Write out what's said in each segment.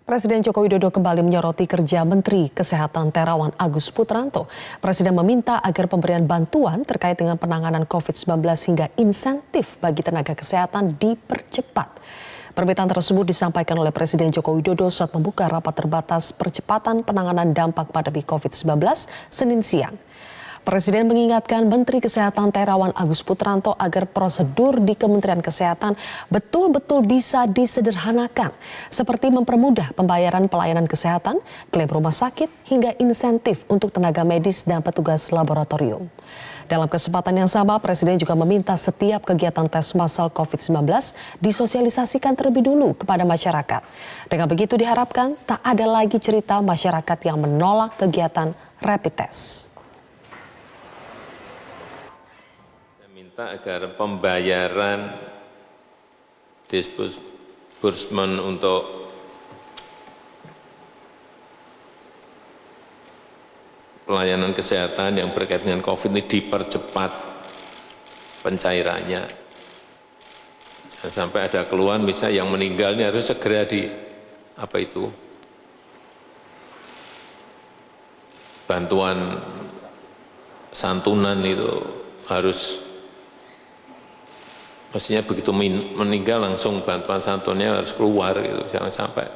Presiden Joko Widodo kembali menyoroti kerja Menteri Kesehatan Terawan Agus Putranto. Presiden meminta agar pemberian bantuan terkait dengan penanganan COVID-19 hingga insentif bagi tenaga kesehatan dipercepat. Permintaan tersebut disampaikan oleh Presiden Joko Widodo saat membuka rapat terbatas percepatan penanganan dampak pandemi COVID-19 Senin siang. Presiden mengingatkan Menteri Kesehatan Terawan Agus Putranto agar prosedur di Kementerian Kesehatan betul-betul bisa disederhanakan, seperti mempermudah pembayaran pelayanan kesehatan, klaim rumah sakit, hingga insentif untuk tenaga medis dan petugas laboratorium. Dalam kesempatan yang sama, Presiden juga meminta setiap kegiatan tes massal COVID-19 disosialisasikan terlebih dulu kepada masyarakat. Dengan begitu diharapkan tak ada lagi cerita masyarakat yang menolak kegiatan rapid test. Minta agar pembayaran disbursement untuk pelayanan kesehatan yang berkaitan dengan COVID ini dipercepat pencairannya. Jangan sampai ada keluhan misalnya yang meninggal ini harus segera bantuan santunan itu harus. Maksudnya begitu meninggal langsung bantuan santunnya harus keluar gitu. Jangan sampai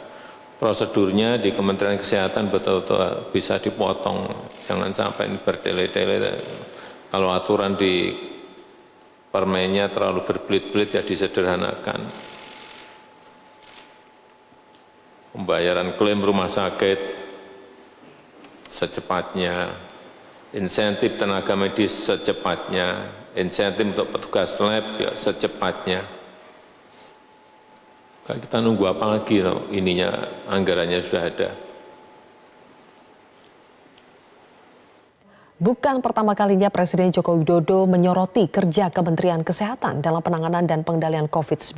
prosedurnya di Kementerian Kesehatan betul-betul bisa dipotong. Jangan sampai ini bertele-tele. Kalau aturan di permennya terlalu berbelit-belit ya disederhanakan. Pembayaran klaim rumah sakit secepatnya, insentif tenaga medis secepatnya, insentif untuk petugas lab ya secepatnya. Kita nunggu apa lagi loh, ininya anggarannya sudah ada. Bukan pertama kalinya Presiden Joko Widodo menyoroti kerja Kementerian Kesehatan dalam penanganan dan pengendalian COVID-19.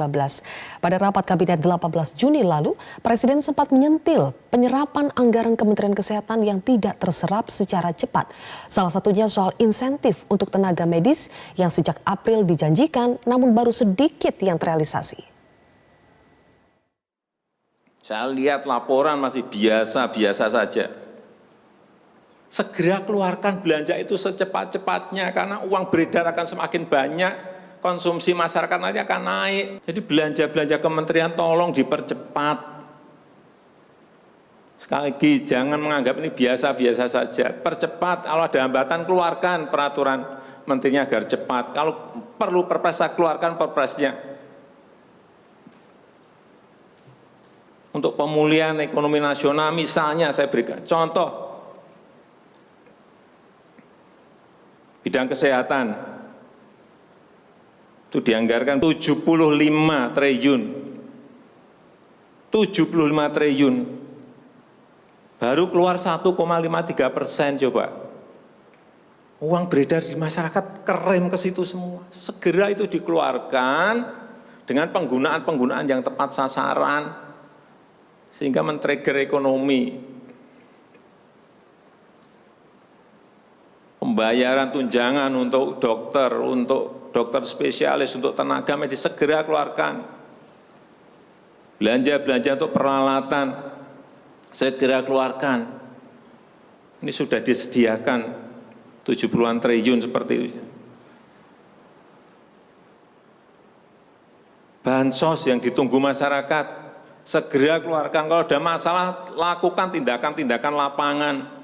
Pada rapat Kabinet 18 Juni lalu, Presiden sempat menyentil penyerapan anggaran Kementerian Kesehatan yang tidak terserap secara cepat. Salah satunya soal insentif untuk tenaga medis yang sejak April dijanjikan namun baru sedikit yang terrealisasi. Saya lihat laporan masih biasa-biasa saja. Segera keluarkan belanja itu secepat-cepatnya karena uang beredar akan semakin banyak, konsumsi masyarakat nanti akan naik. Jadi belanja-belanja kementerian tolong dipercepat. Sekali lagi jangan menganggap ini biasa-biasa saja. Percepat, kalau ada hambatan keluarkan peraturan menterinya agar cepat. Kalau perlu perpres keluarkan perpresnya. Untuk pemulihan ekonomi nasional misalnya saya berikan contoh. Bidang kesehatan itu dianggarkan 75 triliun. 75 triliun. Baru keluar 1,53% coba. Uang beredar di masyarakat kerem ke situ semua. Segera itu dikeluarkan dengan penggunaan yang tepat sasaran sehingga men-trigger ekonomi. Pembayaran tunjangan untuk dokter spesialis, untuk tenaga medis segera keluarkan. Belanja-belanja untuk peralatan segera keluarkan. Ini sudah disediakan 70-an triliun seperti itu. Bansos yang ditunggu masyarakat segera keluarkan. Kalau ada masalah lakukan tindakan-tindakan lapangan.